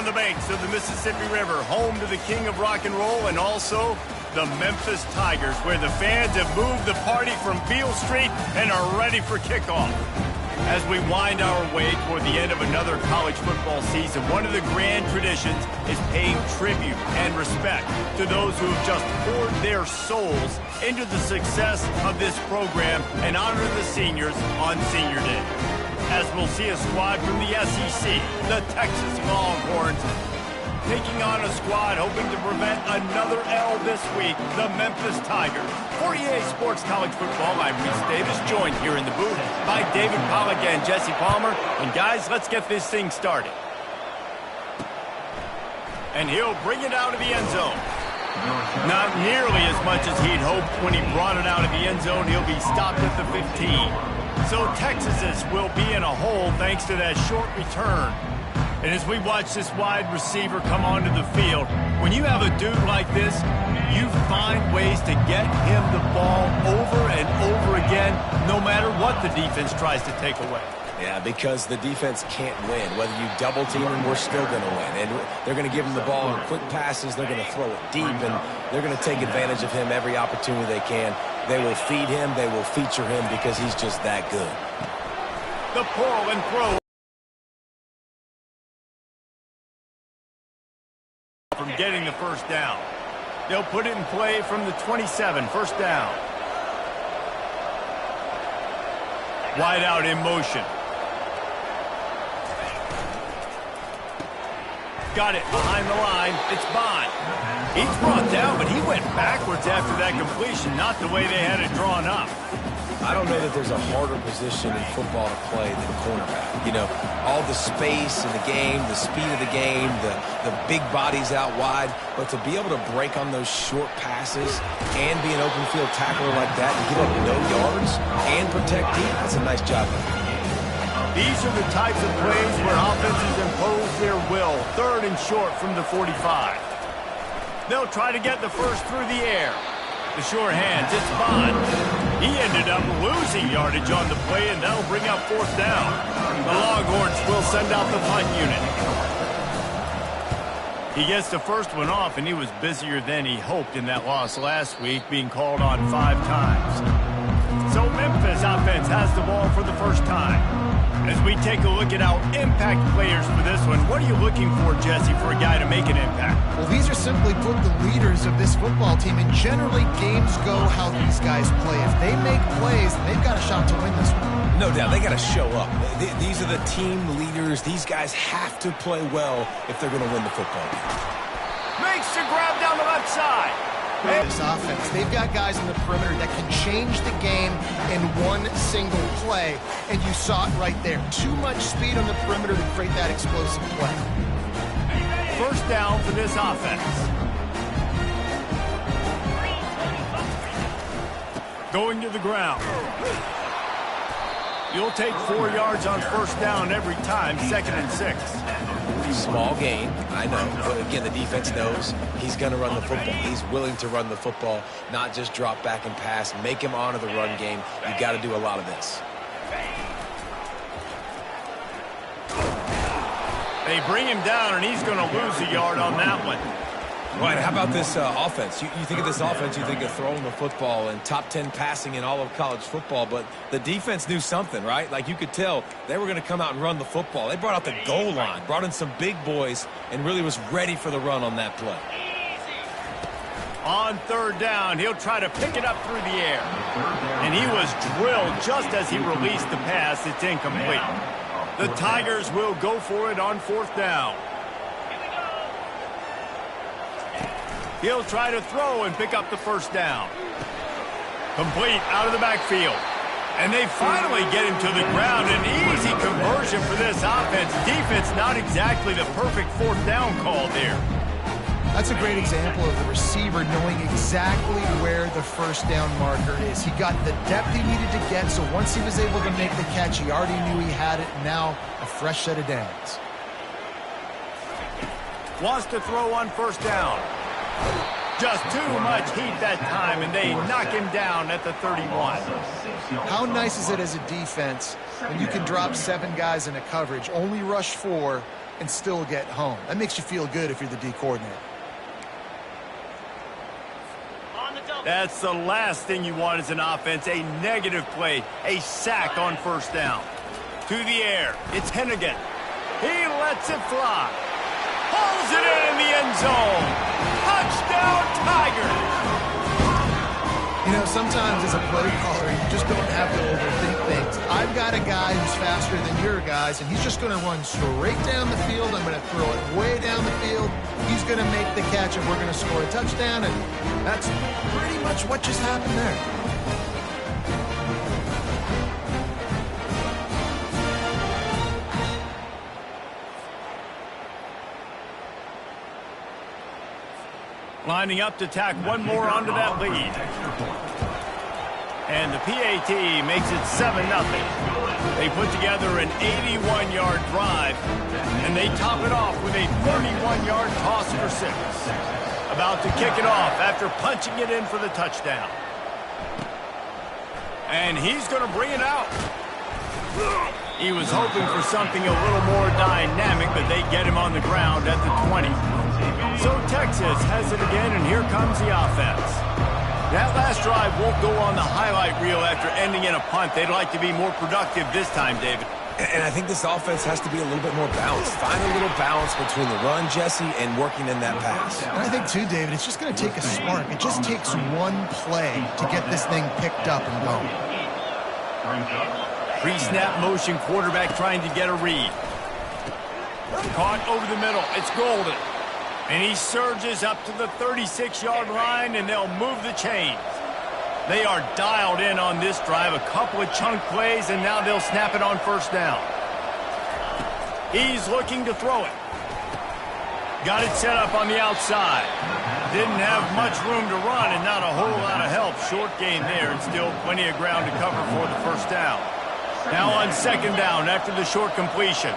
on the banks of the Mississippi River, home to the king of rock and roll and also the Memphis Tigers, where the fans have moved the party from Beale Street and are ready for kickoff. As we wind our way toward the end of another college football season, one of the grand traditions is paying tribute and respect to those who have just poured their souls into the success of this program and honor the seniors on Senior Day. As we'll see a squad from the SEC, the Texas Longhorns, taking on a squad hoping to prevent another L this week, the Memphis Tigers. For EA Sports College Football, I'm Reese Davis, joined here in the booth by David Pollack and Jesse Palmer. And guys, let's get this thing started. And he'll bring it out of the end zone. Not nearly as much as he'd hoped when he brought it out of the end zone. He'll be stopped at the 15. So Texas will be in a hole thanks to that short return. And as we watch this wide receiver come onto the field, when you have a dude like this, you find ways to get him the ball over and over again, no matter what the defense tries to take away. Yeah, because the defense can't win. Whether you double team him, we're still going to win. And they're going to give him the ball in quick passes. They're going to throw it deep, and they're going to take advantage of him every opportunity they can. They will feed him. They will feature him because he's just that good. The pull and throw from getting the first down. They'll put it in play from the 27, first down. Wide out in motion. Got it behind the line. It's Bond. He's brought down, but he went backwards after that completion, not the way they had it drawn up. I don't know that there's a harder position in football to play than cornerback. You know, all the space in the game, the speed of the game, the big bodies out wide. But to be able to break on those short passes and be an open field tackler like that and give up no yards and protect deep, that's a nice job. These are the types of plays where offenses impose their will. Third and short from the 45. They'll try to get the first through the air. The sure hands, it's Bond. He ended up losing yardage on the play, and that'll bring up fourth down. The Longhorns will send out the punt unit. He gets the first one off, and he was busier than he hoped in that loss last week, being called on 5 times. So Memphis offense has the ball for the first time. As we take a look at our impact players for this one, what are you looking for, Jesse, for a guy to make an impact? Well, these are simply put the leaders of this football team, and generally games go how these guys play. If they make plays, they've got a shot to win this one. No doubt, they got to show up. These are the team leaders. These guys have to play well if they're going to win the football game. Makes the grab down the left side. This offense, they've got guys in the perimeter that can change the game in one single play, and you saw it right there. Too much speed on the perimeter to create that explosive play. First down for this offense. Going to the ground. You'll take 4 yards on first down every time, 2nd and 6. Small gain, I know, but again, the defense knows he's going to run the football. He's willing to run the football, not just drop back and pass, make him honor the run game. You got to do a lot of this. They bring him down, and he's going to lose a yard on that one. Right, how about this offense? You think of this offense, you think of throwing the football and top 10 passing in all of college football, but the defense knew something, right? Like you could tell they were going to come out and run the football. They brought out the goal line, brought in some big boys, and really was ready for the run on that play. On third down, he'll try to pick it up through the air. And he was drilled just as he released the pass. It's incomplete. The Tigers will go for it on fourth down. He'll try to throw and pick up the first down. Complete out of the backfield. And they finally get him to the ground. An easy conversion for this offense. Defense not exactly the perfect fourth down call there. That's a great example of the receiver knowing exactly where the first down marker is. He got the depth he needed to get, so once he was able to make the catch, he already knew he had it. Now a fresh set of downs. Wants to throw on first down. Just too much heat that time, and they knock him down at the 31. How nice is it as a defense when you can drop 7 guys in a coverage, only rush 4, and still get home? That makes you feel good if you're the D coordinator. That's the last thing you want as an offense, a negative play, a sack on first down. To the air, it's Hennigan. He lets it fly. Pulls it in the end zone. Touchdown, Tigers! You know, sometimes as a play caller, you just don't have to overthink things. I've got a guy who's faster than your guys, and he's just going to run straight down the field. I'm going to throw it way down the field. He's going to make the catch, and we're going to score a touchdown, and that's pretty much what just happened there. Lining up to tack one more onto that lead. And the PAT makes it 7-0. They put together an 81-yard drive, and they top it off with a 31-yard toss for 6. About to kick it off after punching it in for the touchdown. And he's going to bring it out. He was hoping for something a little more dynamic, but they get him on the ground at the 20. So Texas has it again, and here comes the offense. That last drive won't go on the highlight reel after ending in a punt. They'd like to be more productive this time, David. And I think this offense has to be a little bit more balanced. Find a little balance between the run, Jesse, and working in that pass. And I think, too, David, it's just going to take a spark. It just takes one play to get this thing picked up and going. Pre-snap motion, quarterback trying to get a read. Caught over the middle. It's Golden. And he surges up to the 36-yard line, and they'll move the chains. They are dialed in on this drive. A couple of chunk plays, and now they'll snap it on first down. He's looking to throw it. Got it set up on the outside. Didn't have much room to run and not a whole lot of help. Short gain there, and still plenty of ground to cover for the first down. Now on second down after the short completion.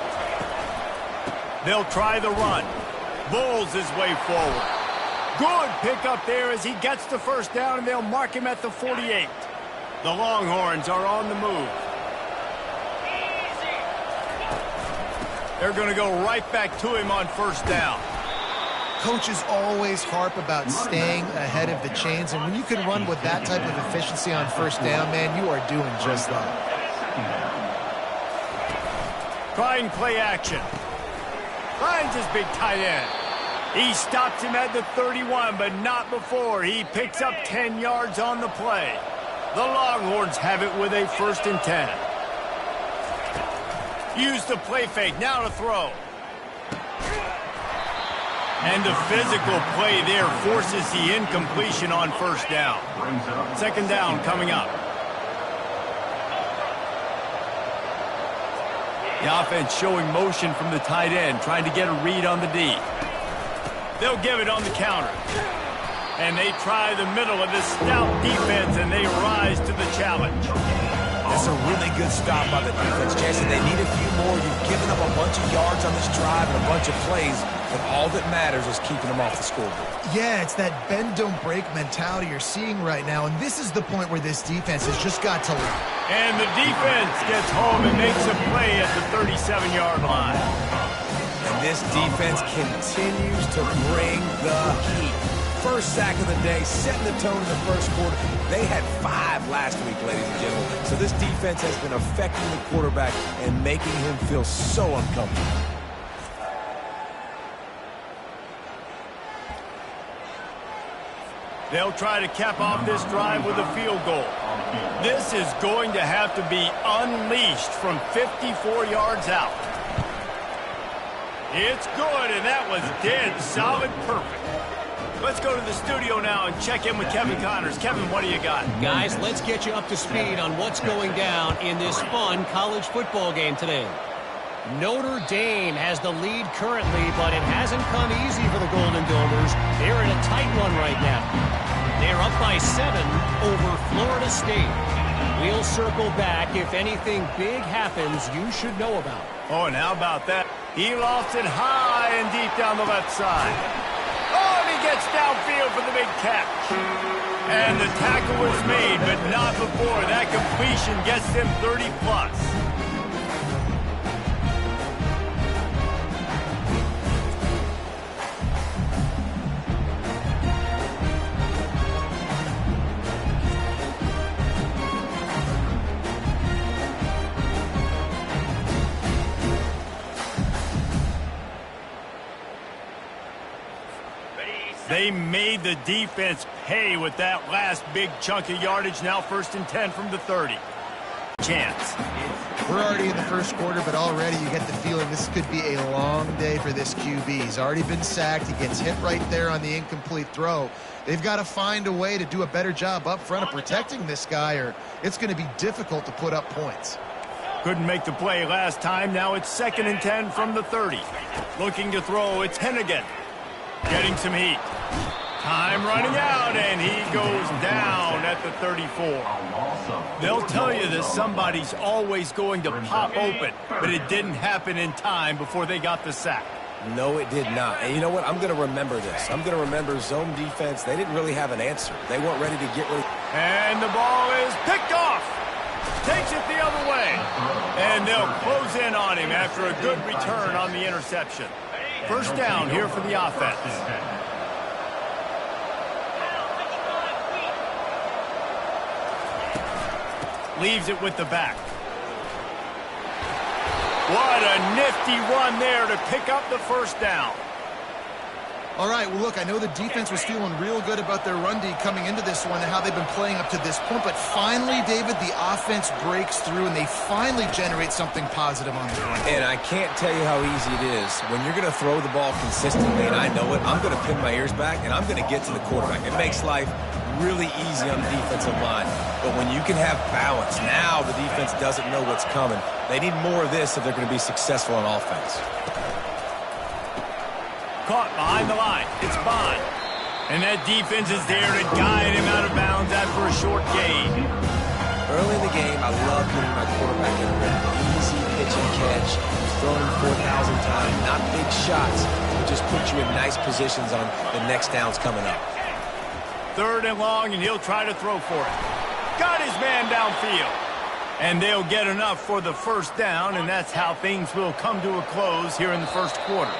They'll try the run. Bulls his way forward. Good pickup there as he gets the first down, and they'll mark him at the 48. The Longhorns are on the move. They're going to go right back to him on first down. Coaches always harp about staying ahead of the chains, and when you can run with that type of efficiency on first down, man, you are doing just that. Trying play action. Finds his big tight end. He stops him at the 31, but not before. He picks up 10 yards on the play. The Longhorns have it with a 1st and 10. Use the play fake. Now to throw. And the physical play there forces the incompletion on first down. Second down coming up. The offense showing motion from the tight end, trying to get a read on the D. They'll give it on the counter. And they try the middle of this stout defense, and they rise to the challenge. That's a really good stop by the defense, Jesse. They need a few more. You've given up a bunch of yards on this drive and a bunch of plays, but all that matters is keeping them off the scoreboard. Yeah, it's that bend, don't break mentality you're seeing right now, and this is the point where this defense has just got to lead. And the defense gets home and makes a play at the 37-yard line. And this defense continues to bring the heat. First sack of the day, setting the tone in the first quarter. They had 5 last week, ladies and gentlemen. So this defense has been affecting the quarterback and making him feel so uncomfortable. They'll try to cap off this drive with a field goal. This is going to have to be unleashed from 54 yards out. It's good, and that was dead solid perfect. Let's go to the studio now and check in with Kevin Connors. Kevin, what do you got? Guys, let's get you up to speed on what's going down in this fun college football game today. Notre Dame has the lead currently, but it hasn't come easy for the Golden Domers. They're in a tight one right now. They're up by 7 over Florida State. We'll circle back if anything big happens you should know about. Oh, and how about that? He lofts it high and deep down the left side. Oh, and he gets downfield for the big catch. And the tackle was made, but not before. That completion gets them 30+. They made the defense pay with that last big chunk of yardage. Now 1st and 10 from the 30. Chance. We're already in the first quarter, but already you get the feeling this could be a long day for this QB. He's already been sacked. He gets hit right there on the incomplete throw. They've got to find a way to do a better job up front of protecting this guy, or it's going to be difficult to put up points. Couldn't make the play last time. Now it's 2nd and 10 from the 30. Looking to throw. It's Hennigan. Getting some heat. Time running out, and he goes down at the 34. They'll tell you that somebody's always going to pop open, but it didn't happen in time before they got the sack. No, it did not. And you know what? I'm going to remember this. I'm going to remember zone defense. They didn't really have an answer. They weren't ready to get rid of. And the ball is picked off. Takes it the other way. And they'll close in on him after a good return on the interception. 1st down here for the offense. Leaves it with the back. What a nifty run there to pick up the 1st down. All right, well, look, I know the defense was feeling real good about their run D coming into this one and how they've been playing up to this point, but finally, David, the offense breaks through and they finally generate something positive on the run. And I can't tell you how easy it is. When you're going to throw the ball consistently, and I know it, I'm going to pin my ears back and I'm going to get to the quarterback. It makes life really easy on the defensive line. But when you can have balance, now the defense doesn't know what's coming. They need more of this if they're going to be successful on offense. Caught behind the line. It's Bond. And that defense is there to guide him out of bounds after a short gain. Early in the game, I love getting my quarterback in a rhythm. Easy pitch and catch. Thrown him 4,000 times. Not big shots, but just put you in nice positions on the next downs coming up. 3rd and long, and he'll try to throw for it. Got his man downfield. And they'll get enough for the 1st down, and that's how things will come to a close here in the 1st quarter.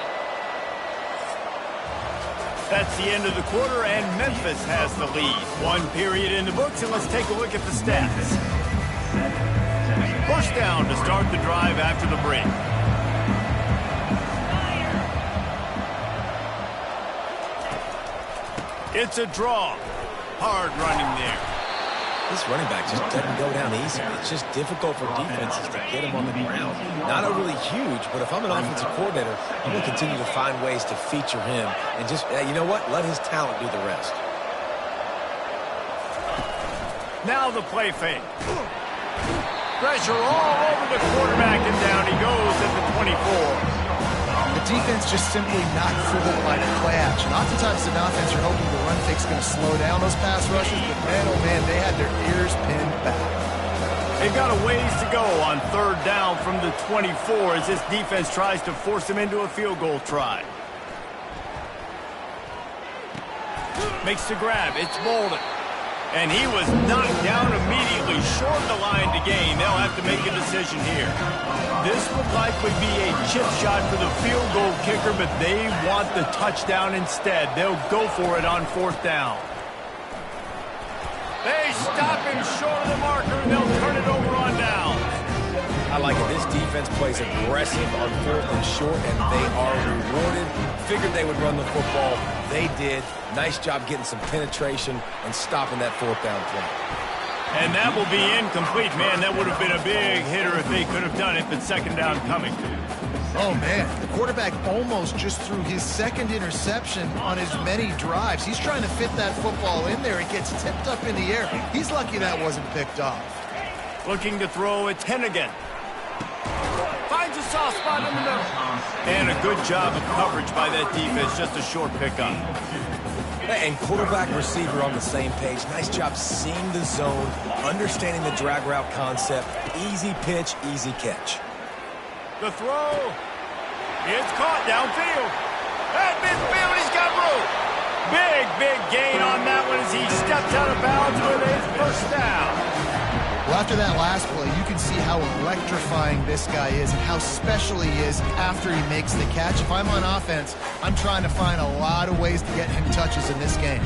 That's the end of the quarter, and Memphis has the lead. 1 period in the books, and let's take a look at the stats. 1st down to start the drive after the break. It's a draw. Hard running there. This running back just doesn't go down easy. It's just difficult for defenses to get him on the ground. Not overly huge, but if I'm an offensive coordinator, I'm going to continue to find ways to feature him and just, you know what, let his talent do the rest. Now the play fake. Pressure all over the quarterback, and down he goes at the 24. The defense just simply not fooled by the play action. Oftentimes in offense, you're hoping the run fake's going to slow down those pass rushes, but man, oh man, they had their ears pinned back. They've got a ways to go on 3rd down from the 24 as this defense tries to force them into a field goal try. Makes the grab. It's Bolden. And he was knocked down immediately, short the line to gain. They'll have to make a decision here. This would likely be a chip shot for the field goal kicker, but they want the touchdown instead. They'll go for it on 4th down. They stop him short of the marker, and they'll turn it over on down. I like it. This defense plays aggressive on 4th and short, and they are rewarded. Figured they would run the football. They did. Nice job getting some penetration and stopping that 4th down play. And that will be incomplete. Man, that would have been a big hitter if they could have done it, but 2nd down coming. Oh, man, the quarterback almost just threw his 2nd interception on as many drives. He's trying to fit that football in there. It gets tipped up in the air. He's lucky that wasn't picked off. Looking to throw, it's Hennigan. Finds a soft spot in the middle. And a good job of coverage by that defense, just a short pickup. And quarterback receiver on the same page. Nice job seeing the zone, understanding the drag route concept. Easy pitch, easy catch. The throw. It's caught downfield. At midfield, he's got room. Big gain on that one as he steps out of bounds with his first down. Well, after that last play, you can see how electrifying this guy is and how special he is after he makes the catch. If I'm on offense, I'm trying to find a lot of ways to get him touches in this game.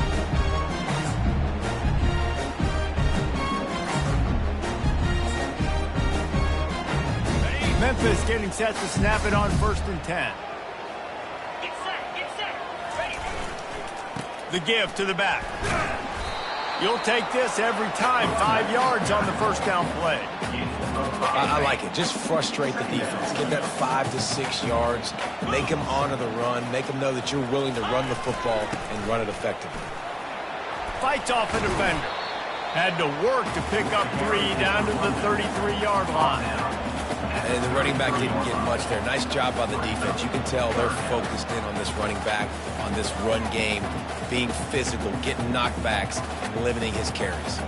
Memphis getting set to snap it on 1st and 10. The give to the back. You'll take this every time. 5 yards on the first down play. I like it. Just frustrate the defense. Get that 5 to 6 yards. Make them honor the run. Make them know that you're willing to run the football and run it effectively. Fights off a defender. Had to work to pick up 3 down to the 33-yard line. And the running back didn't get much there. Nice job by the defense. You can tell they're focused in on this running back, on this run game, being physical, getting knockbacks, and limiting his carries.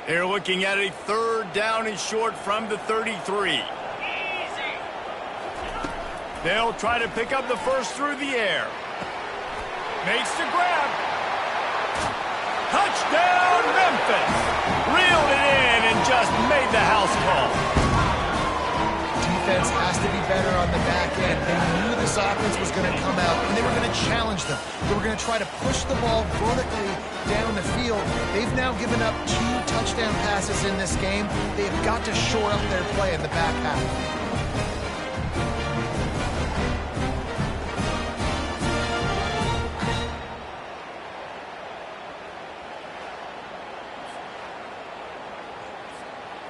They're looking at a 3rd down and short from the 33. They'll try to pick up the first through the air. Makes the grab. Touchdown, Memphis! Reeled it in and just made the house call. Defense has to be better on the back end. They knew this offense was going to come out, and they were going to challenge them. They were going to try to push the ball vertically down the field. They've now given up 2 touchdown passes in this game. They have got to shore up their play in the back half.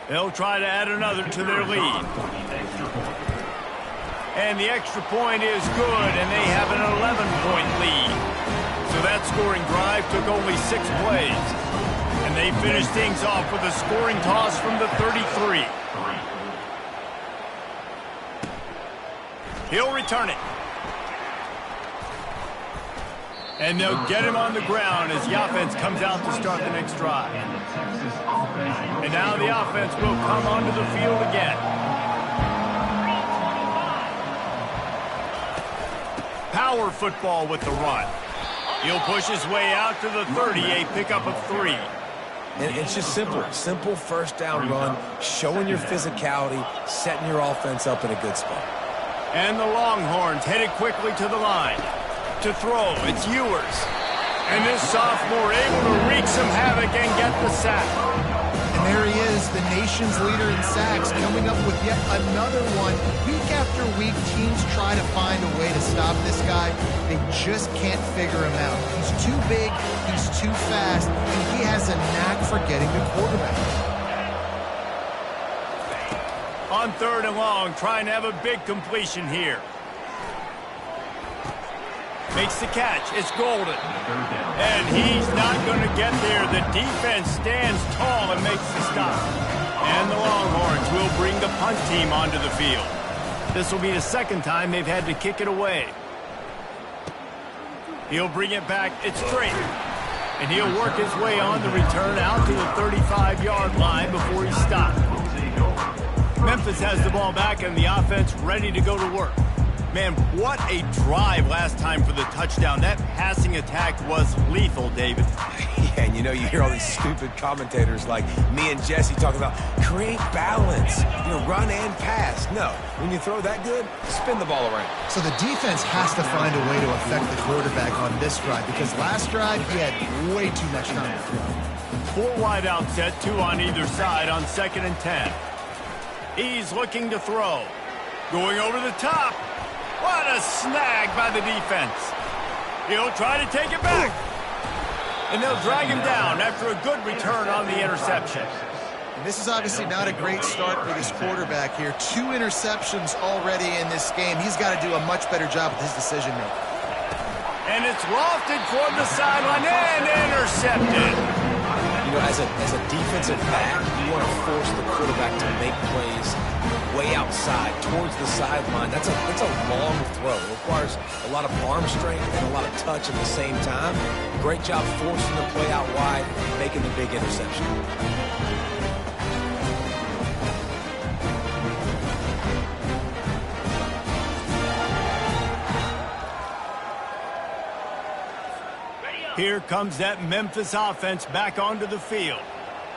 They'll try to add another to their lead. And the extra point is good, and they have an 11-point lead. So that scoring drive took only 6 plays. And they finished things off with a scoring toss from the 33. He'll return it. And they'll get him on the ground as the offense comes out to start the next drive. And now the offense will come onto the field again. Power football with the run. He'll push his way out to the 30, a pickup of 3. And it's just simple. Simple first down run, showing your physicality, setting your offense up in a good spot. And the Longhorns headed quickly to the line. To throw, it's Ewers. And this sophomore able to wreak some havoc and get the sack. And there he is, the nation's leader in sacks, coming up with yet another one. Week after week, teams try to find a way to stop this guy. They just can't figure him out. He's too big, he's too fast, and he has a knack for getting the quarterback. On 3rd and long, trying to have a big completion here. Makes the catch. It's Golden. And he's not going to get there. The defense stands tall and makes the stop. And the Longhorns will bring the punt team onto the field. This will be the 2nd time they've had to kick it away. He'll bring it back. It's straight. And he'll work his way on the return out to the 35-yard line before he's stopped. Memphis has the ball back and the offense ready to go to work. Man, what a drive last time for the touchdown. That passing attack was lethal, David. Yeah, and you hear all these stupid commentators like me and Jesse talking about create balance, run and pass. No, when you throw that good, spin the ball around. So the defense has to find a way to affect the quarterback on this drive because last drive he had way too much time to throw. 4 wide out set, 2 on either side on 2nd and 10. He's looking to throw. Going over the top. What a snag by the defense. He'll try to take it back. And they'll drag him down after a good return on the interception. And this is obviously not a great start for this quarterback here. 2 interceptions already in this game. He's got to do a much better job with his decision making. And it's lofted toward the sideline and intercepted. As a defensive back, you want to force the quarterback to make plays way outside towards the sideline. That's a long throw. It requires a lot of arm strength and a lot of touch at the same time. Great job forcing the play out wide, making the big interception. Here comes that Memphis offense back onto the field.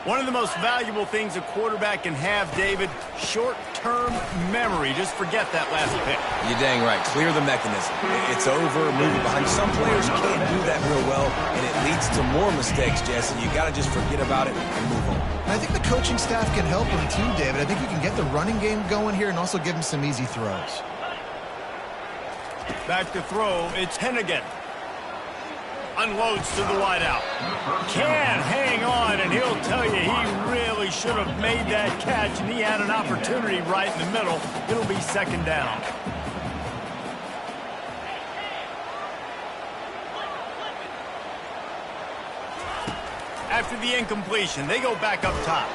One of the most valuable things a quarterback can have, David, short-term memory. Just forget that last pick. You're dang right. Clear the mechanism. It's over, move it behind. Some players can't do that real well, and it leads to more mistakes, Jesse. You got to just forget about it and move on. I think the coaching staff can help him too, David. I think you can get the running game going here and also give him some easy throws. Back to throw, it's Hennigan. Unloads to the wideout. Can hang on, and he'll tell you he really should have made that catch, and he had an opportunity right in the middle. It'll be second down. After the incompletion, they go back up top.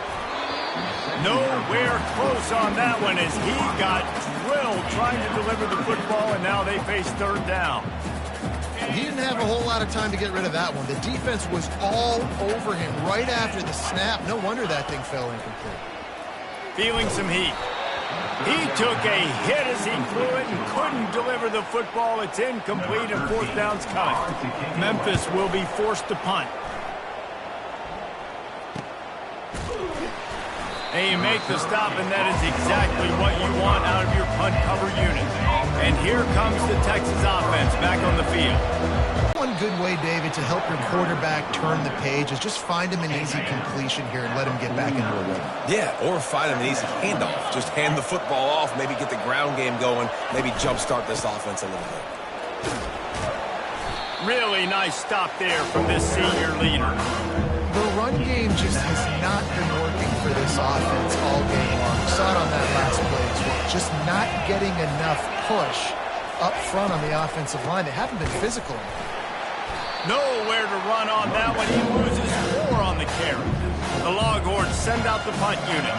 Nowhere close on that one as he got drilled trying to deliver the football, and now they face third down. He didn't have a whole lot of time to get rid of that one. The defense was all over him right after the snap. No wonder that thing fell incomplete. Feeling some heat. He took a hit as he threw it and couldn't deliver the football. It's incomplete and fourth down's coming. Memphis will be forced to punt. And you make the stop, and that is exactly what you want out of your punt cover unit. And here comes the Texas offense back on the field. One good way, David, to help your quarterback turn the page is just find him an easy completion here and let him get back into a rhythm. Yeah, or find him an easy handoff. Just hand the football off, maybe get the ground game going, maybe jumpstart this offense a little bit. Really nice stop there from this senior leader. The run game just has not been working for this offense all game long. We saw it on that last play as well. Just not getting enough push up front on the offensive line. They haven't been physical. Nowhere to run on that one. He loses 4 on the carry. The Longhorns send out the punt unit.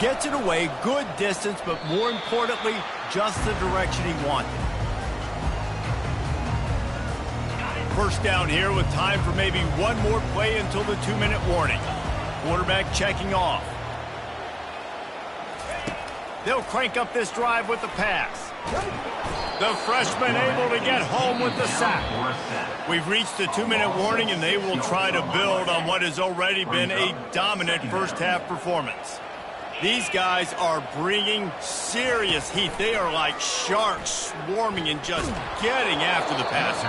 Gets it away, good distance, but more importantly, just the direction he wanted. First down here with time for maybe one more play until the 2-minute warning. Quarterback checking off. They'll crank up this drive with the pass. The freshman able to get home with the sack. We've reached the 2-minute warning, and they will try to build on what has already been a dominant first-half performance. These guys are bringing serious heat. They are like sharks swarming and just getting after the passer.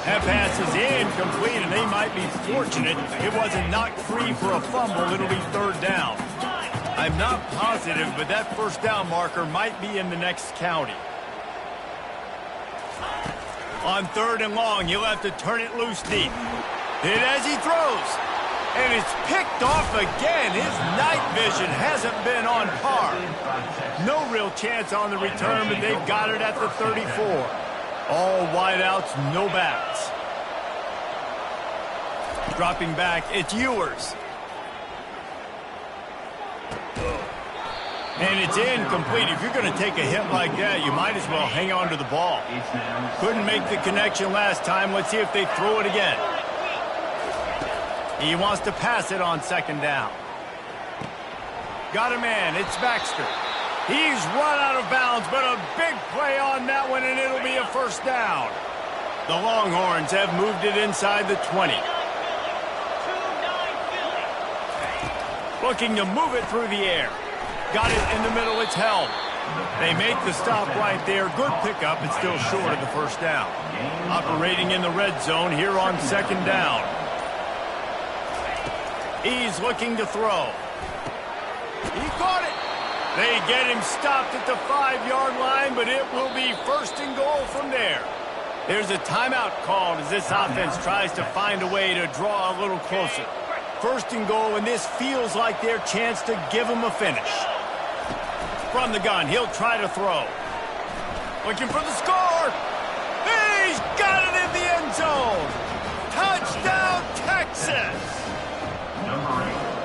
That pass is incomplete, and they might be fortunate it wasn't knocked free for a fumble. It'll be third down. I'm not positive, but that first down marker might be in the next county. On third and long, he'll have to turn it loose deep. Hit as he throws. And it's picked off again. His night vision hasn't been on par. No real chance on the return, but they've got it at the 34. All wideouts, no backs. Dropping back, it's Ewers. And it's incomplete. If you're going to take a hit like that, you might as well hang on to the ball. Couldn't make the connection last time. Let's see if they throw it again. He wants to pass it on second down. Got a man. It's Baxter. He's run out of bounds, but a big play on that one, and it'll be a first down. The Longhorns have moved it inside the 20. Looking to move it through the air. Got it in the middle. It's held. They make the stop right there. Good pickup. It's still short of the first down. Operating in the red zone here on second down. He's looking to throw. He caught it. They get him stopped at the 5-yard line, but it will be first and goal from there. There's a timeout called as this offense tries to find a way to draw a little closer. First and goal, and this feels like their chance to give him a finish. From the gun, he'll try to throw. Looking for the score. He's got it in the end zone. Touchdown, Texas.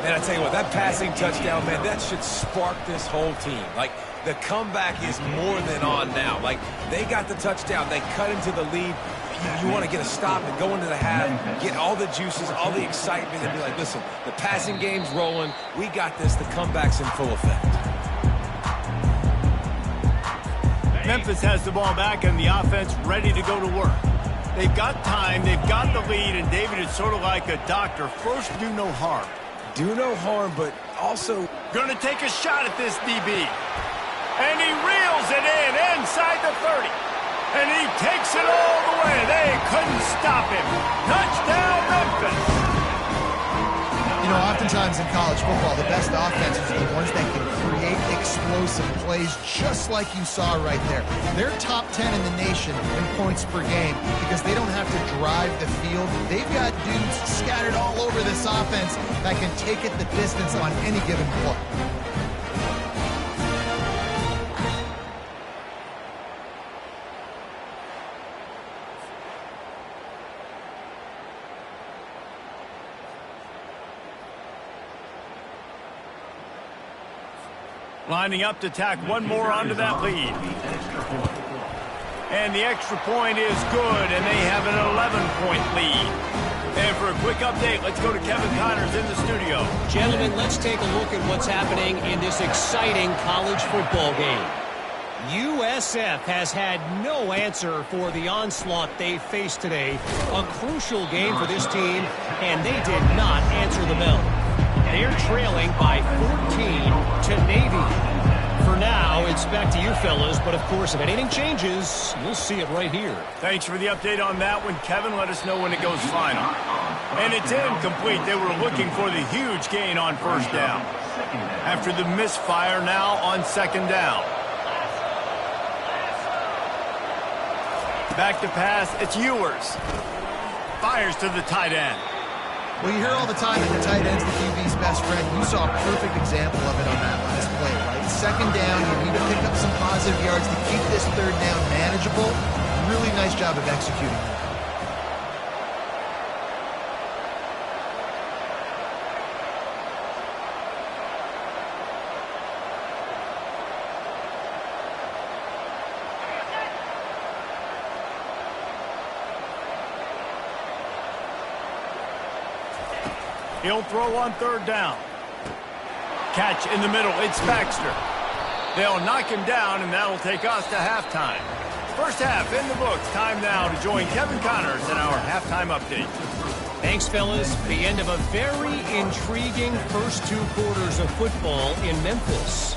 Man, I tell you what, that passing touchdown, man, that should spark this whole team. Like, the comeback is more than on now. Like, they got the touchdown. They cut into the lead. You want to get a stop and go into the half, get all the juices, all the excitement, and be like, listen, the passing game's rolling. We got this. The comeback's in full effect. Memphis has the ball back and the offense ready to go to work. They've got time, they've got the lead, and David, it's sort of like a doctor. First, do no harm. Do no harm, but also Gonna take a shot at this DB. And he reels it in inside the 30. And he takes it all the way. They couldn't stop him. Touchdown, Memphis. You know, oftentimes in college football, the best offenses are the ones that can create explosive plays just like you saw right there. They're top 10 in the nation in points per game because they don't have to drive the field. They've got dudes scattered all over this offense that can take it the distance on any given play. Lining up to tack one more onto that lead. And the extra point is good, and they have an 11-point lead. And for a quick update, let's go to Kevin Connors in the studio. Gentlemen, let's take a look at what's happening in this exciting college football game. USF has had no answer for the onslaught they faced today. A crucial game for this team, and they did not answer the bell. They're trailing by 14 to Navy. For now, it's back to you fellas, but of course, if anything changes, you'll see it right here. Thanks for the update on that one, Kevin. Let us know when it goes final. And it's incomplete. They were looking for the huge gain on first down. After the misfire, now on second down. Back to pass, it's Ewers. Fires to the tight end. Well, you hear all the time that the tight end's the QB's best friend. You saw a perfect example of it on that last play, right? Second down, you need to pick up some positive yards to keep this third down manageable. Really nice job of executing that. He'll throw on third down. Catch in the middle. It's Baxter. They'll knock him down, and that'll take us to halftime. First half in the books. Time now to join Kevin Connors in our halftime update. Thanks, fellas. The end of a very intriguing first two quarters of football in Memphis.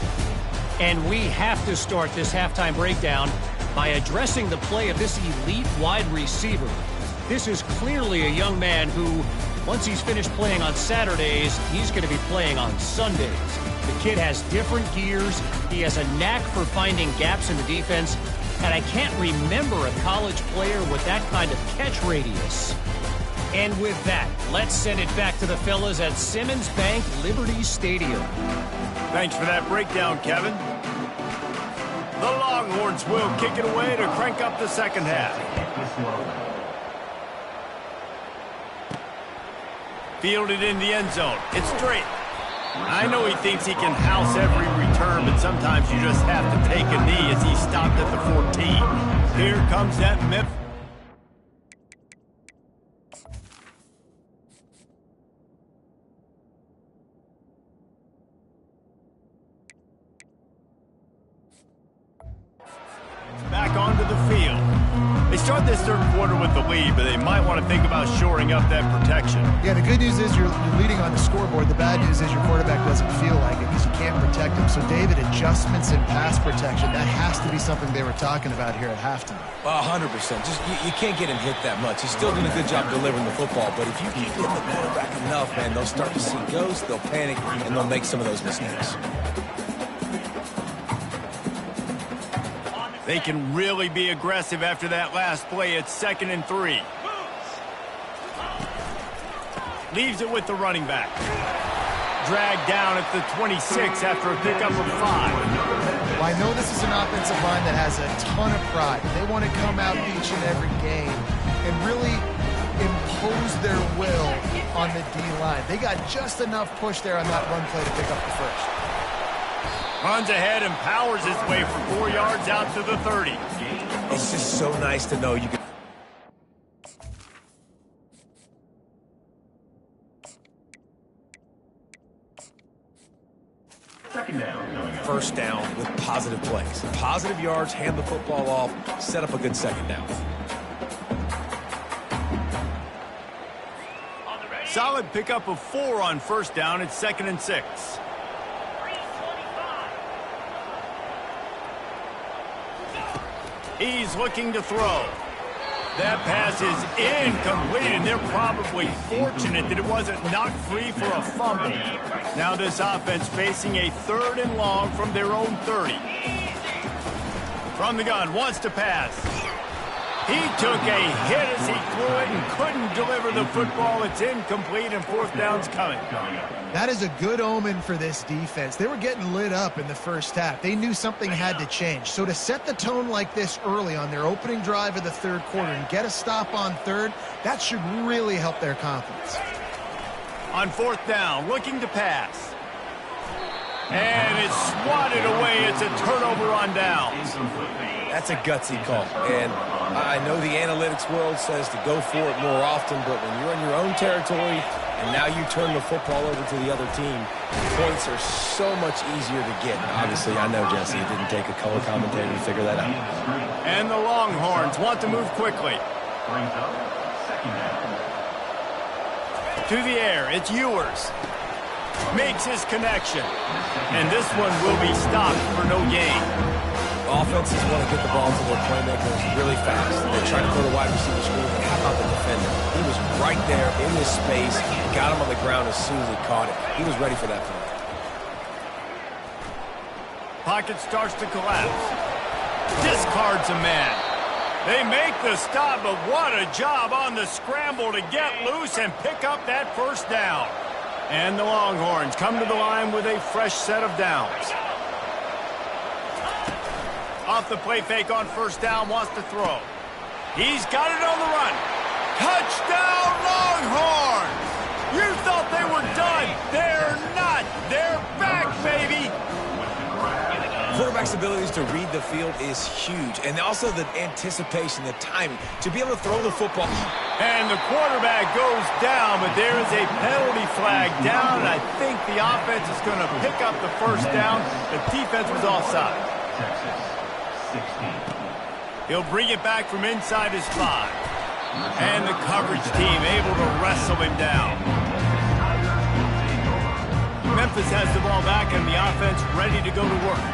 And we have to start this halftime breakdown by addressing the play of this elite wide receiver. This is clearly a young man who, once he's finished playing on Saturdays, he's going to be playing on Sundays. The kid has different gears. He has a knack for finding gaps in the defense. And I can't remember a college player with that kind of catch radius. And with that, let's send it back to the fellas at Simmons Bank Liberty Stadium. Thanks for that breakdown, Kevin. The Longhorns will kick it away to crank up the second half. Fielded in the end zone. It's straight. I know he thinks he can house every return, but sometimes you just have to take a knee as he stopped at the 14. Here comes that Memphis. Back onto the field. They start this third quarter with the lead, but they might want to think about shoring up that protection. Yeah, the good news is you're leading on the scoreboard. The bad news is your quarterback doesn't feel like it because you can't protect him. So, David, adjustments in pass protection, that has to be something they were talking about here at halftime. 100%. Just you can't get him hit that much. He's still doing a good job delivering the football, but if you keep hitting the quarterback enough, man, they'll start to see ghosts, they'll panic, and they'll make some of those mistakes. They can really be aggressive after that last play. It's 2nd and 3. Leaves it with the running back. Dragged down at the 26 after a pickup of 5. Well, I know this is an offensive line that has a ton of pride. They want to come out each and every game and really impose their will on the D-line. They got just enough push there on that run play to pick up the first. Runs ahead and powers his way for 4 yards out to the 30. It's just so nice to know you can. first down with positive plays. Positive yards, hand the football off, set up a good second down. Solid pickup of 4 on first down. It's 2nd and 6. He's looking to throw. That pass is incomplete, and they're probably fortunate that it wasn't knocked free for a fumble. Now this offense facing a 3rd and long from their own 30. From the gun, wants to pass. He took a hit as he threw it and couldn't deliver the football. It's incomplete, and 4th down's coming. That is a good omen for this defense. They were getting lit up in the first half. They knew something had to change. So to set the tone like this early on their opening drive of the 3rd quarter and get a stop on 3rd, that should really help their confidence. On 4th down, looking to pass. And it's swatted away. It's a turnover on downs. That's a gutsy call. And I know the analytics world says to go for it more often, but when you're in your own territory and now you turn the football over to the other team, points are so much easier to get. Obviously, I know, Jesse, it didn't take a color commentator to figure that out. And the Longhorns want to move quickly. To the air, it's Ewers. Makes his connection. And this one will be stopped for no gain. Offenses want to get the ball to their playmakers really fast. They try to throw the wide receiver screen. How about the defender? He was right there in his space, got him on the ground as soon as he caught it. He was ready for that play. Pocket starts to collapse. Discards a man. They make the stop, but what a job on the scramble to get loose and pick up that 1st down. And the Longhorns come to the line with a fresh set of downs. Off the play fake on 1st down, wants to throw. He's got it on the run. Touchdown, Longhorns! You thought they were done. They're not. They're back, baby. Quarterback's abilities to read the field is huge, and also the anticipation, the timing, to be able to throw the football. And the quarterback goes down, but there is a penalty flag down, and I think the offense is going to pick up the 1st down. The defense was offside. He'll bring it back from inside his 5. And the coverage team able to wrestle him down. Memphis has the ball back, and the offense ready to go to work.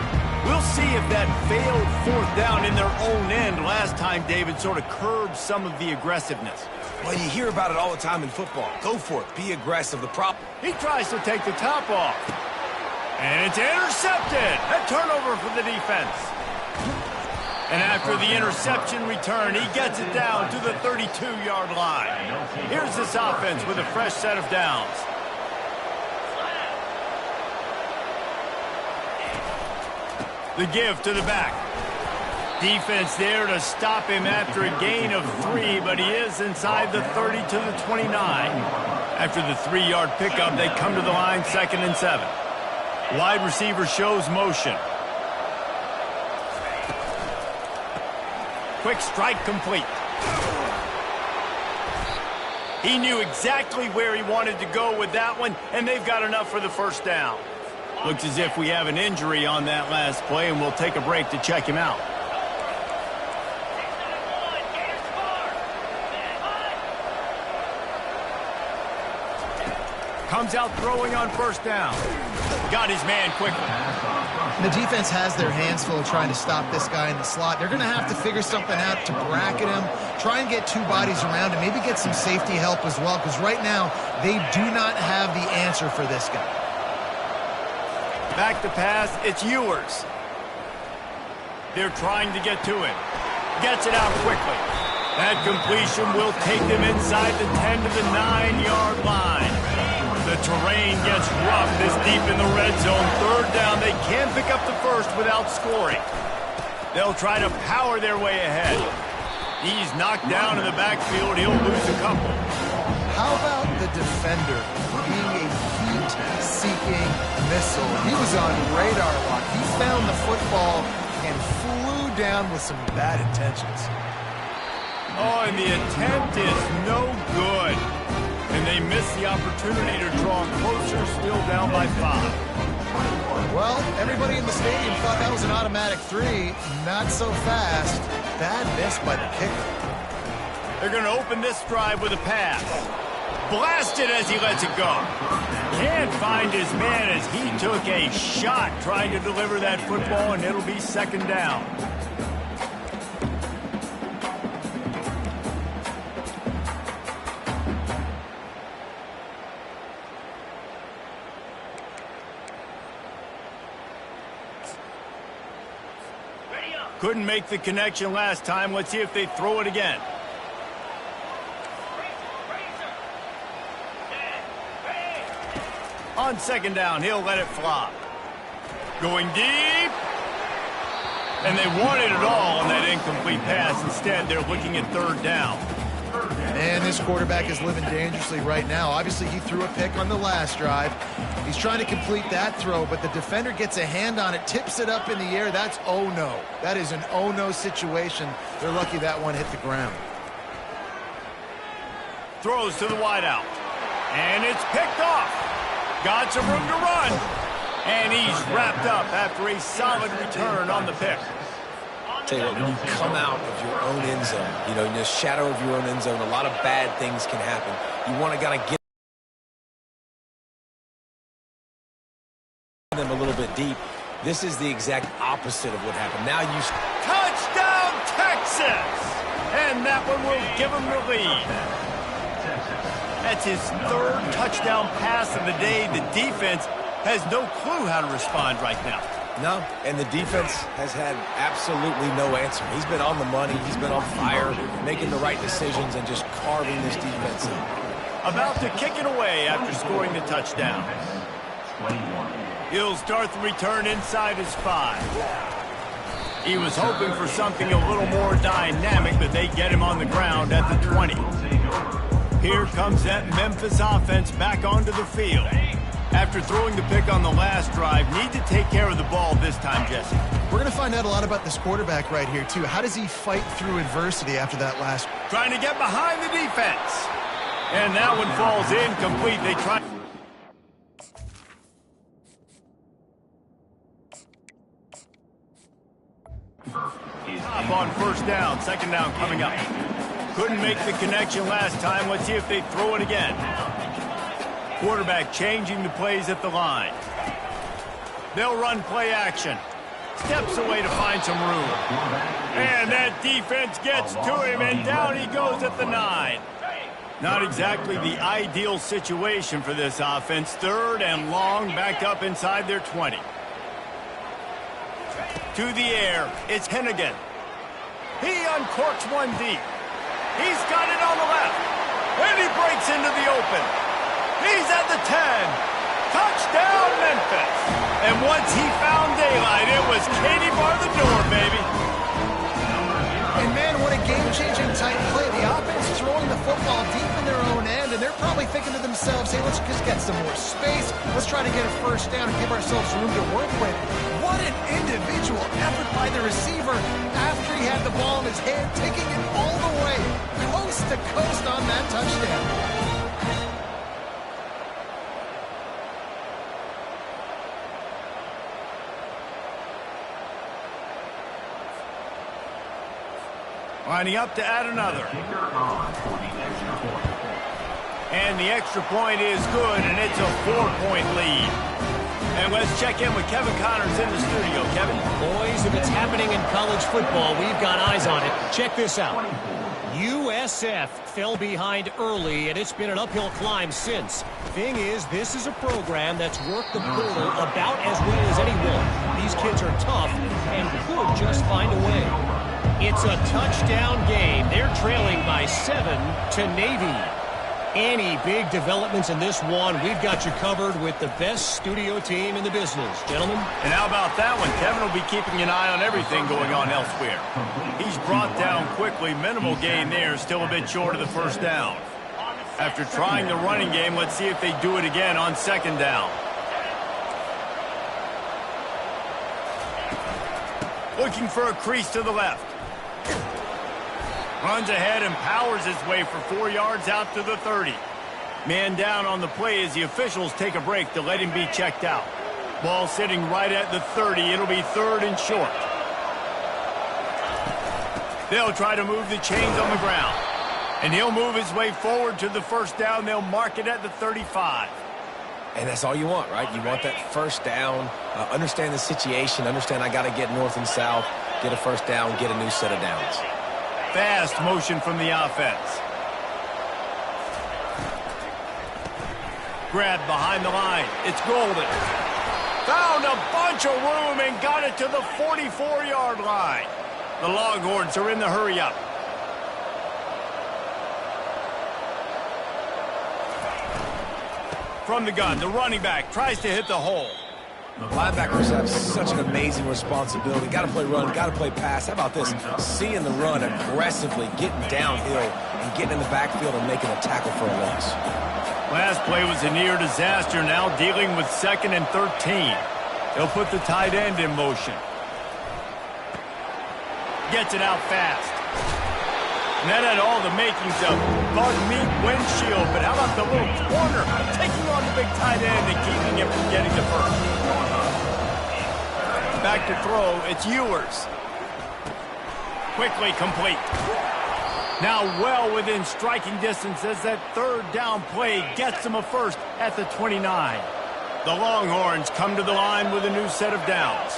We'll see if that failed 4th down in their own end last time, David, sort of curbed some of the aggressiveness. Well, you hear about it all the time in football. Go for it. Be aggressive. The problem. He tries to take the top off. And it's intercepted. A turnover for the defense. And after the interception return, he gets it down to the 32-yard line. Here's this offense with a fresh set of downs. The give to the back. Defense there to stop him after a gain of 3, but he is inside the 30 to the 29. After the 3-yard pickup, they come to the line, 2nd and 7. Wide receiver shows motion. Quick strike complete. He knew exactly where he wanted to go with that one, and they've got enough for the 1st down. Looks as if we have an injury on that last play, and we'll take a break to check him out. Comes out throwing on 1st down. Got his man quickly. The defense has their hands full of trying to stop this guy in the slot. They're going to have to figure something out to bracket him, try and get 2 bodies around him, maybe get some safety help as well, because right now they do not have the answer for this guy. Back to pass, it's Ewers. They're trying to get to him. Gets it out quickly. That completion will take them inside the 10 to the 9-yard line. The terrain gets rough this deep in the red zone. 3rd down, they can't pick up the 1st without scoring. They'll try to power their way ahead. He's knocked down in the backfield. He'll lose a couple. How about the defender being a heat-seeking missile? He was on radar lock. He found the football and flew down with some bad intentions. Oh, and the attempt is no good. And they miss the opportunity to draw closer, still down by 5. Well, everybody in the stadium thought that was an automatic 3. Not so fast. Bad miss by the kicker. They're going to open this drive with a pass. Blasted as he lets it go. Can't find his man as he took a shot trying to deliver that football, and it'll be second down. Couldn't make the connection last time. Let's see if they throw it again. On second down, he'll let it fly. Going deep. And they wanted it all on that incomplete pass. Instead, they're looking at third down. And this quarterback is living dangerously right now. Obviously, he threw a pick on the last drive. He's trying to complete that throw, but the defender gets a hand on it, tips it up in the air. That's oh-no. That is an oh-no situation. They're lucky that one hit the ground. Throws to the wideout. And it's picked off. Got some room to run. And he's wrapped up after a solid return on the pick. Tell you what, when you come out of your own end zone, you know, in the shadow of your own end zone, a lot of bad things can happen. You want to kind of get them a little bit deep. This is the exact opposite of what happened. Now you... Touchdown, Texas! And that one will give him the lead. That's his third touchdown pass of the day. The defense has no clue how to respond right now. No, and the defense has had absolutely no answer. He's been on the money. He's been on fire, making the right decisions and just carving this defense up. About to kick it away after scoring the touchdown. He'll start the return inside his 5. He was hoping for something a little more dynamic, but they get him on the ground at the 20. Here comes that Memphis offense back onto the field. After throwing the pick on the last drive, need to take care of the ball this time, Jesse. We're going to find out a lot about this quarterback right here, too. How does he fight through adversity after that last... Trying to get behind the defense. And that one falls incomplete. They try... Up on first down, second down coming up. Couldn't make the connection last time. Let's see if they throw it again. Quarterback changing the plays at the line. They'll run play action. Steps away to find some room. And that defense gets to him, and down he goes at the 9. Not exactly the ideal situation for this offense. Third and long, back up inside their 20. To the air, it's Hennigan. He uncorks one deep. He's got it on the left. And he breaks into the open. He's at the 10. Touchdown, Memphis. And once he found daylight, it was Katie bar the door, baby. And, man, what a game-changing type play. The offense throwing the football deep in their own end, and they're probably thinking to themselves, hey, let's just get some more space. Let's try to get a first down and give ourselves room to work with. What an individual effort by the receiver after he had the ball in his hand, taking it all the way, coast to coast on that touchdown. Lining up to add another. And the extra point is good, and it's a 4-point lead. And let's check in with Kevin Connors in the studio. Kevin? Boys, if it's happening in college football, we've got eyes on it. Check this out. USF fell behind early, and it's been an uphill climb since. Thing is, this is a program that's worked the portal about as well as anyone. These kids are tough and could just find a way. It's a touchdown game. They're trailing by 7 to Navy. Any big developments in this one, we've got you covered with the best studio team in the business. Gentlemen? And how about that one? Kevin will be keeping an eye on everything going on elsewhere. He's brought down quickly. Minimal gain there. Still a bit short of the first down. After trying the running game, let's see if they do it again on second down. Looking for a crease to the left. Runs ahead and powers his way for 4 yards out to the 30. Man down on the play as the officials take a break to let him be checked out. Ball sitting right at the 30. It'll be 3rd and short. They'll try to move the chains on the ground. And he'll move his way forward to the first down. They'll mark it at the 35. And that's all you want, right? You want that first down, understand the situation, understand I got to get north and south, get a first down, get a new set of downs. Fast motion from the offense. Grab behind the line. It's Golden. Found a bunch of room and got it to the 44-yard line. The Longhorns are in the hurry-up. From the gun, the running back tries to hit the hole. Linebackers have such an amazing responsibility. Got to play run, got to play pass. How about this? Seeing the run aggressively, getting downhill, and getting in the backfield and making a tackle for a loss. Last play was a near disaster. Now dealing with 2nd and 13. They'll put the tight end in motion. Gets it out fast. And that had all the makings of bug meat windshield, but how about the little corner taking on the big tight end and keeping him from getting the first? Back to throw, it's Ewers. Quickly complete. Now well within striking distance as that 3rd down play gets him a first at the 29. The Longhorns come to the line with a new set of downs.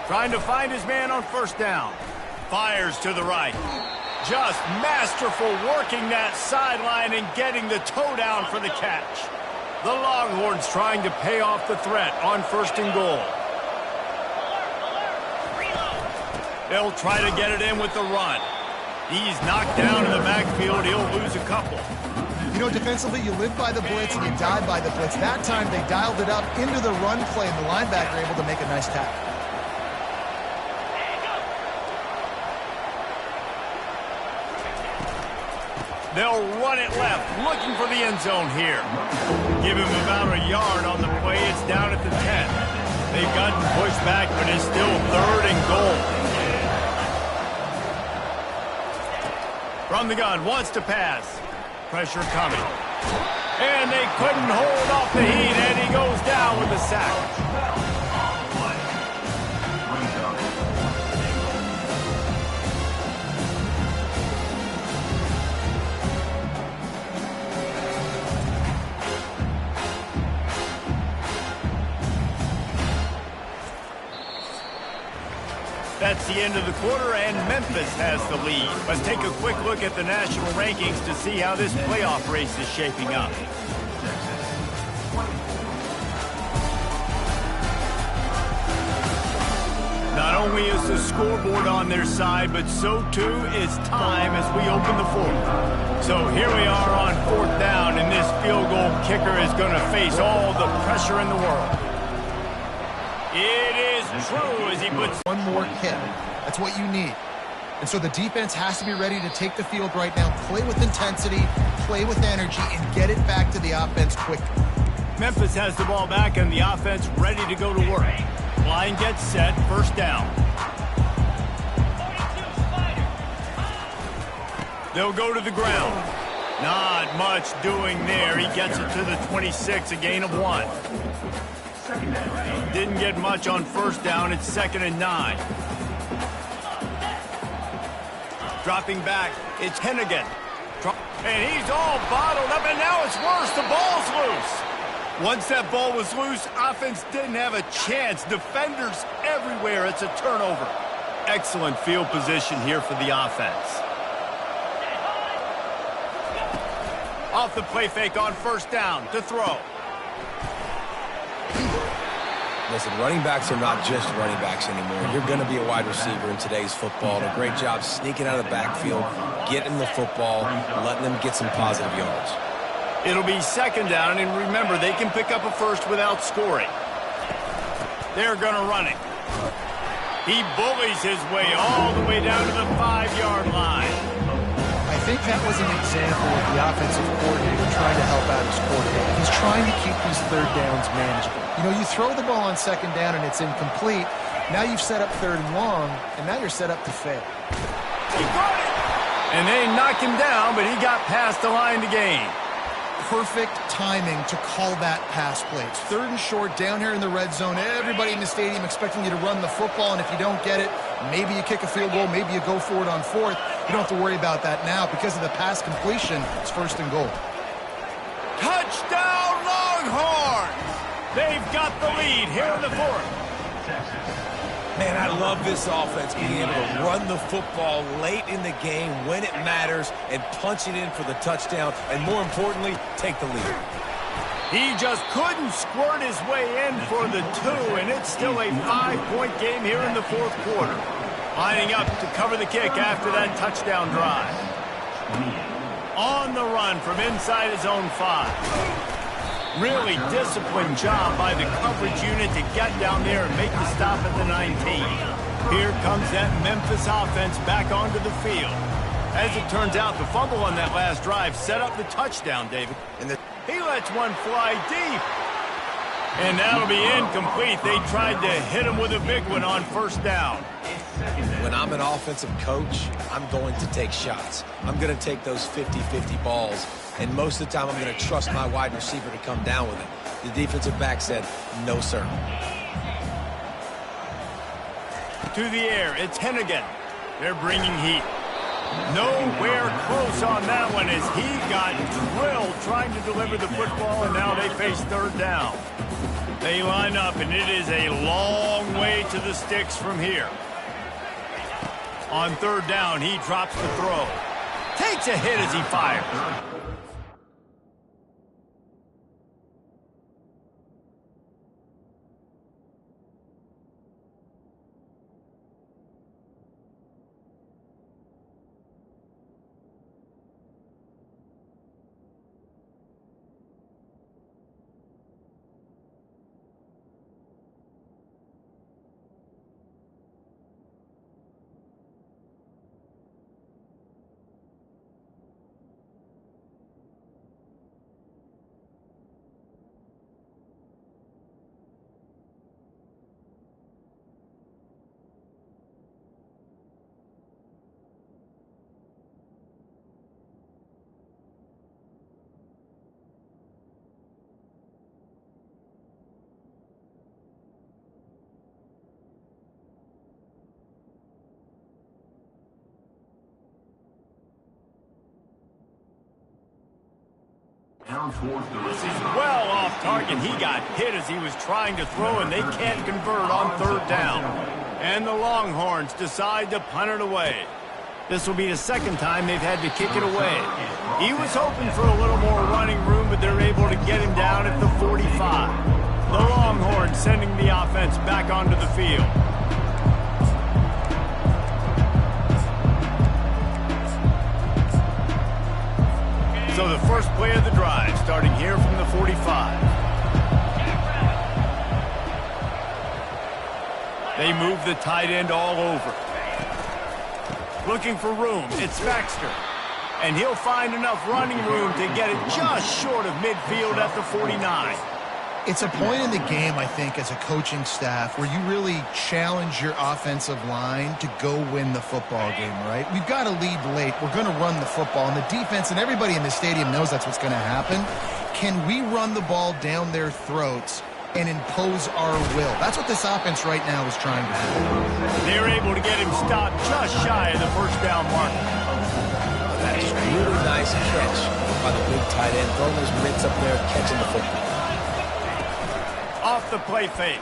Trying to find his man on first down. Fires to the right. Just masterful working that sideline and getting the toe down for the catch. The Longhorns trying to pay off the threat on 1st and goal. They'll try to get it in with the run. He's knocked down in the backfield. He'll lose a couple. You know, defensively, you live by the blitz and you die by the blitz. That time, they dialed it up into the run play, and the linebacker able to make a nice tackle. They'll run it left, looking for the end zone here. Give him about a yard on the play. It's down at the 10. They've gotten pushed back, but it's still 3rd and goal. From the gun, wants to pass. Pressure coming. And they couldn't hold off the heat, and he goes down with the sack. That's the end of the quarter, and Memphis has the lead. Let's take a quick look at the national rankings to see how this playoff race is shaping up. Not only is the scoreboard on their side, but so too is time as we open the 4th. So here we are on 4th down, and this field goal kicker is going to face all the pressure in the world. It is true as he puts one more hit. That's what you need. And so the defense has to be ready to take the field right now, play with intensity, play with energy, and get it back to the offense quickly. Memphis has the ball back and the offense ready to go to work. Line gets set, first down. They'll go to the ground. Not much doing there. He gets it to the 26, a gain of 1. Didn't get much on first down. It's 2nd and 9. Dropping back, it's Hennigan. And he's all bottled up, and now it's worse. The ball's loose. Once that ball was loose, offense didn't have a chance. Defenders everywhere. It's a turnover. Excellent field position here for the offense. Off the play fake on first down to throw. Listen, running backs are not just running backs anymore. You're going to be a wide receiver in today's football. A great job sneaking out of the backfield, getting the football, letting them get some positive yards. It'll be 2nd down, and remember, they can pick up a first without scoring. They're going to run it. He bullies his way all the way down to the 5-yard line. I think that was an example of the offensive coordinator trying to help out his quarterback. He's trying to keep these 3rd downs manageable. You know, you throw the ball on 2nd down and it's incomplete. Now you've set up 3rd and long, and now you're set up to fail. He got it! And they knocked him down, but he got past the line to gain. perfect timing to call that pass play. It's 3rd and short down here in the red zone. Everybody in the stadium expecting you to run the football, and if you don't get it, maybe you kick a field goal, maybe you go for it on 4th. You don't have to worry about that now. Because of the pass completion, it's 1st and goal. Touchdown Longhorns! They've got the lead here in the 4th. Man, I love this offense being able to run the football late in the game when it matters and punch it in for the touchdown, and more importantly, take the lead. He just couldn't squirt his way in for the 2, and it's still a 5-point game here in the 4th quarter. Lining up to cover the kick after that touchdown drive. On the run from inside his own 5. Really disciplined job by the coverage unit to get down there and make the stop at the 19. Here comes that Memphis offense back onto the field. As it turns out, the fumble on that last drive set up the touchdown, David. And he lets one fly deep. And that'll be incomplete. They tried to hit him with a big one on 1st down. When I'm an offensive coach, I'm going to take shots. I'm going to take those 50-50 balls. And most of the time, I'm going to trust my wide receiver to come down with it. The defensive back said, no, sir. To the air, it's Hennigan. They're bringing heat. Nowhere close on that one as he got drilled trying to deliver the football, and now they face 3rd down. They line up, and it is a long way to the sticks from here. On 3rd down, he drops the throw. Takes a hit as he fires. This is well off target. He got hit as he was trying to throw, and they can't convert on 3rd down. And the Longhorns decide to punt it away. This will be the 2nd time they've had to kick it away. He was hoping for a little more running room, but they're able to get him down at the 45. The Longhorns sending the offense back onto the field. So the first play of the drive, starting here from the 45. They move the tight end all over. Looking for room, it's Baxter. And he'll find enough running room to get it just short of midfield at the 49. It's a point in the game, I think, as a coaching staff where you really challenge your offensive line to go win the football game, right? We've got to lead late. We're going to run the football. And the defense and everybody in the stadium knows that's what's going to happen. Can we run the ball down their throats and impose our will? That's what this offense right now is trying to do. They're able to get him stopped just shy of the 1st down mark. That is really nice catch by the big tight end. Throwing those mitts up there, catching the football. Off the play fake.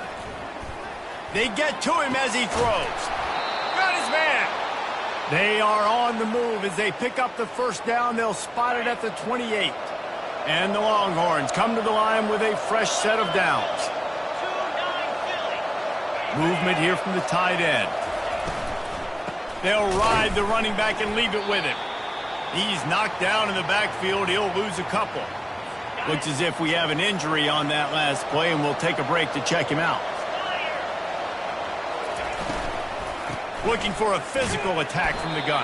They get to him as he throws. Got his man. They are on the move as they pick up the 1st down. They'll spot it at the 28. And the Longhorns come to the line with a fresh set of downs. Movement here from the tight end. They'll ride the running back and leave it with him. He's knocked down in the backfield. He'll lose a couple. Looks as if we have an injury on that last play, and we'll take a break to check him out. Looking for a physical attack from the gun.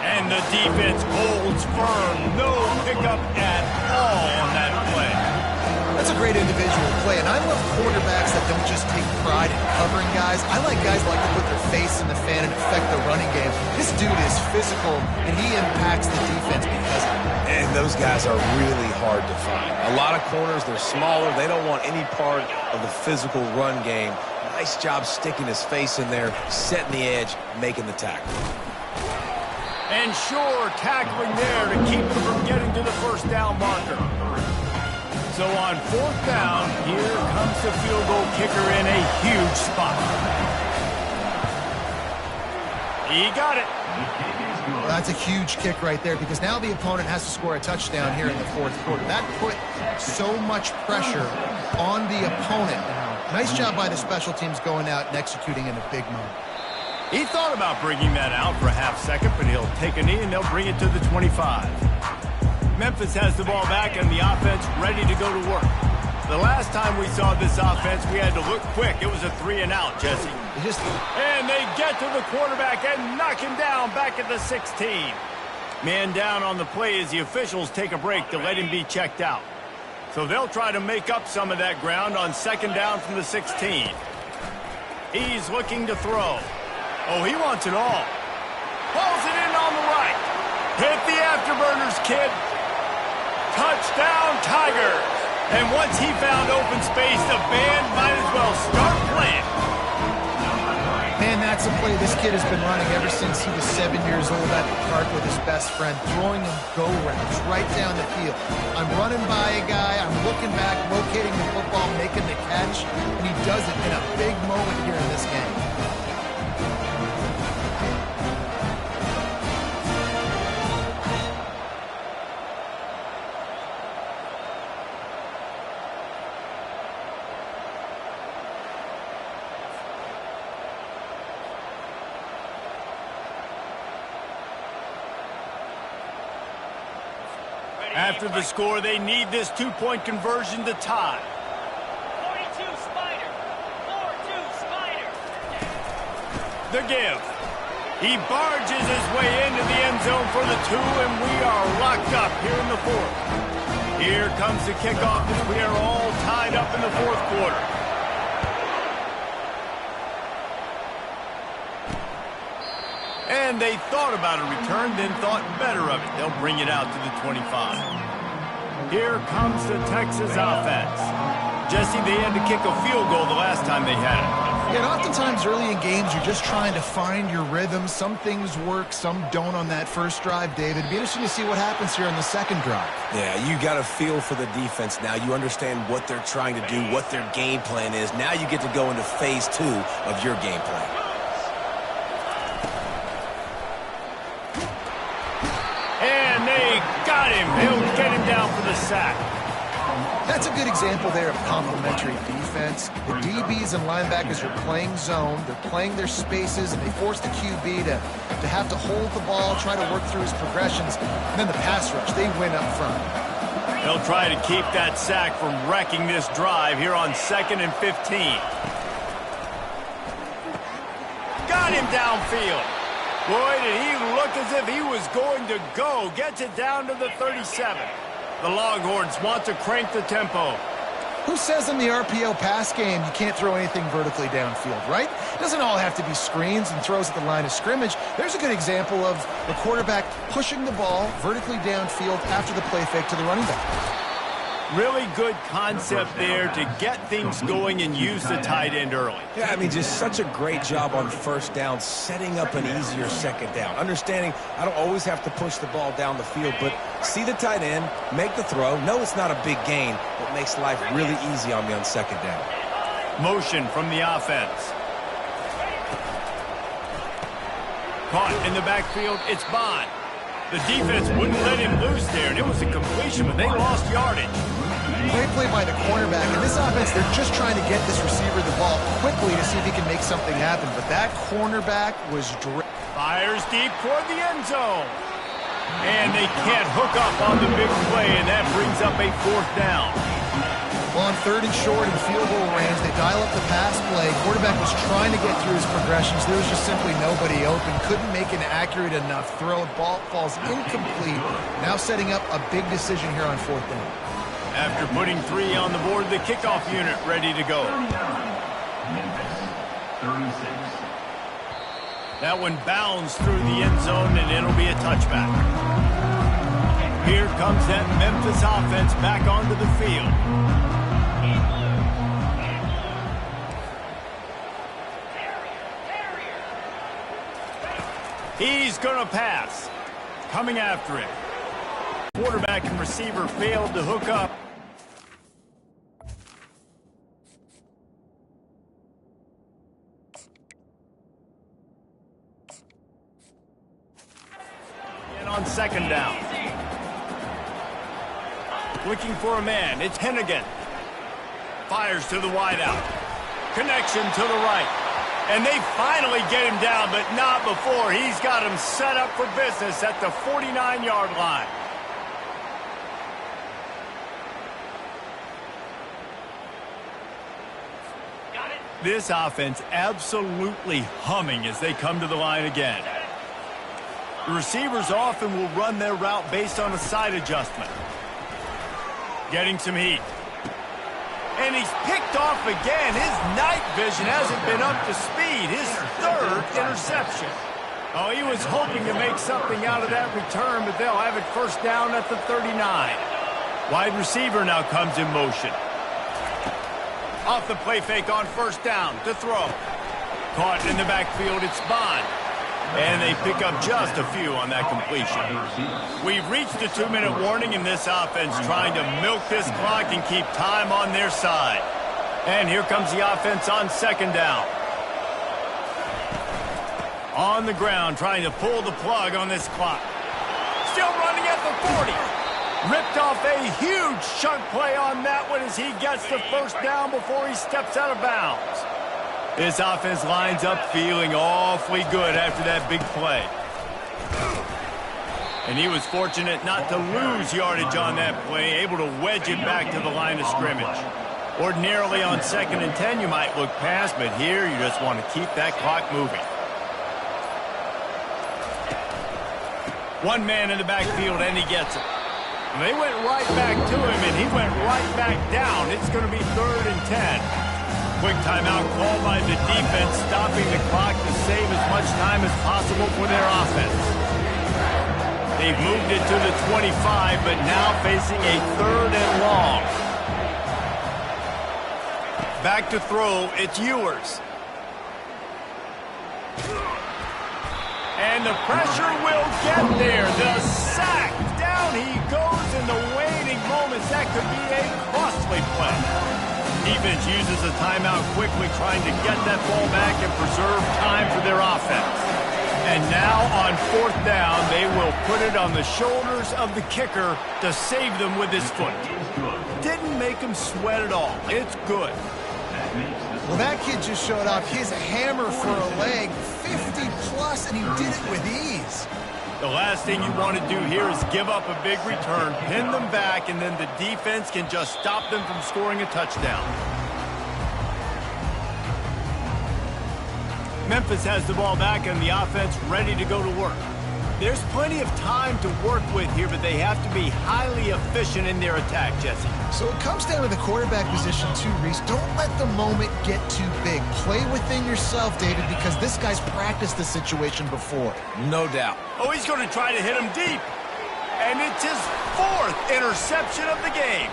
And the defense holds firm. No pickup at all on that play. That's a great individual play, and I love quarterbacks that don't just take pride in covering guys. I like guys like to put their face in the fan and affect the running game. This dude is physical, and he impacts the defense because of it. And those guys are really hard to find. A lot of corners, they're smaller. They don't want any part of the physical run game. Nice job sticking his face in there, setting the edge, making the tackle. And sure, tackling there to keep them from getting to the first down marker. So on fourth down, here comes the field goal kicker in a huge spot. He got it. Well, that's a huge kick right there because now the opponent has to score a touchdown here in the fourth quarter. That put so much pressure on the opponent. Nice job by the special teams going out and executing in a big moment. He thought about bringing that out for a half second, but he'll take a knee and they'll bring it to the 25. Memphis has the ball back and the offense ready to go to work. The last time we saw this offense, we had to look quick. It was a 3-and-out, Jesse. And they get to the quarterback and knock him down back at the 16. Man down on the play as the officials take a break to let him be checked out. So they'll try to make up some of that ground on second down from the 16. He's looking to throw. Oh, he wants it all. Pulls it in on the right. Hit the afterburners, kid. Touchdown, Tigers. And once he found open space, the band might as well start playing. Man, that's a play this kid has been running ever since he was 7 years old at the park with his best friend, throwing him go routes right down the field. I'm running by a guy, I'm looking back, locating the football, making the catch, and he does it in a big moment here in this game. After the score, they need this two-point conversion to tie. 42 Spider. 4-2 Spider. The give. He barges his way into the end zone for the 2, and we are locked up here in the fourth. Here comes the kickoff as we are all tied up in the fourth quarter. And they thought about a return, then thought better of it. They'll bring it out to the 25. Here comes the Texas offense. Jesse, they had to kick a field goal the last time they had it. Yeah, and oftentimes early in games, you're just trying to find your rhythm. Some things work, some don't on that first drive, David. It'd be interesting to see what happens here on the second drive. Yeah, you got a feel for the defense now. You understand what they're trying to do, what their game plan is. Now you get to go into phase 2 of your game plan. And they got him. He'll get him down for the sack. That's a good example there of complementary defense. The DBs and linebackers are playing zone. They're playing their spaces, and they force the QB to have to hold the ball, try to work through his progressions. And then the pass rush, they win up front. They'll try to keep that sack from wrecking this drive here on 2nd and 15. Got him downfield. Boy, did he look as if he was going to go. Gets it down to the 37. The Longhorns want to crank the tempo. Who says in the RPO pass game you can't throw anything vertically downfield, right? It doesn't all have to be screens and throws at the line of scrimmage. There's a good example of the quarterback pushing the ball vertically downfield after the play fake to the running back. Really good concept there to get things going and use the tight end early. Yeah, I mean, just such a great job on first down, setting up an easier second down. Understanding I don't always have to push the ball down the field, but see the tight end, make the throw. No, it's not a big gain, but makes life really easy on me on second down. Motion from the offense. Caught in the backfield, it's Bond. The defense wouldn't let him loose there, and it was a completion, but they lost yardage. Great play by the cornerback. In this offense, they're just trying to get this receiver the ball quickly to see if he can make something happen. But that cornerback was fires deep toward the end zone. And they can't hook up on the big play, and that brings up a fourth down. Well, on 3rd and short and field goal range, they dial up the pass play. Quarterback was trying to get through his progressions. There was just simply nobody open. Couldn't make an accurate enough throw. Ball falls incomplete. Now setting up a big decision here on 4th down. After putting 3 on the board, the kickoff unit ready to go. That one bounds through the end zone, and it'll be a touchback. Here comes that Memphis offense back onto the field. He's going to pass. Coming after it. Quarterback and receiver failed to hook up. And on second down. Looking for a man. It's Hennigan. Fires to the wideout. Connection to the right. And they finally get him down, but not before. He's got him set up for business at the 49-yard line. Got it. This offense absolutely humming as they come to the line again. The receivers often will run their route based on a side adjustment. Getting some heat. And he's picked off again. His night vision hasn't been up to speed. His third interception. Oh, he was hoping to make something out of that return, but they'll have it first down at the 39. Wide receiver now comes in motion. Off the play fake on first down to throw. Caught in the backfield, it's Bond. And they pick up just a few on that completion. We've reached a 2-minute warning in this offense, trying to milk this clock and keep time on their side. And here comes the offense on second down. On the ground, trying to pull the plug on this clock. Still running at the 40. Ripped off a huge chunk play on that one as he gets the first down before he steps out of bounds. This offense lines up feeling awfully good after that big play. And he was fortunate not to lose yardage on that play, able to wedge it back to the line of scrimmage. Ordinarily on 2nd and 10, you might look past, but here you just want to keep that clock moving. One man in the backfield, and he gets it. And they went right back to him, and he went right back down. It's going to be 3rd and 10. Quick timeout called by the defense, stopping the clock to save as much time as possible for their offense. They've moved it to the 25, but now facing a 3rd and long. Back to throw, it's Ewers. And the pressure will get there. The sack. Down he goes in the waning moments. That could be a costly play. Defense uses a timeout quickly, trying to get that ball back and preserve time for their offense. And now on 4th down, they will put it on the shoulders of the kicker to save them with his foot. Didn't make him sweat at all. It's good. Well, that kid just showed off his hammer for a leg, 50-plus, and he did it with ease. The last thing you want to do here is give up a big return, pin them back, and then the defense can just stop them from scoring a touchdown. Memphis has the ball back and the offense ready to go to work. There's plenty of time to work with here, but they have to be highly efficient in their attack, Jesse. So it comes down to the quarterback position too, Reese. Don't let the moment get too big. Play within yourself, David, because this guy's practiced the situation before. No doubt. Oh, he's going to try to hit him deep. And it's his 4th interception of the game.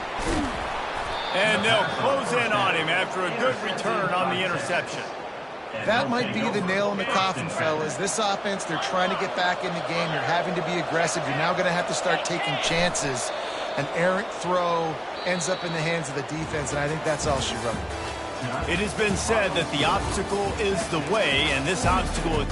And they'll close in on him after a good return on the interception. That might be the nail in the coffin, fellas. This offense, they're trying to get back in the game. You're having to be aggressive. You're now going to have to start taking chances. An errant throw ends up in the hands of the defense, and I think that's all she wrote. It has been said that the obstacle is the way, and this obstacle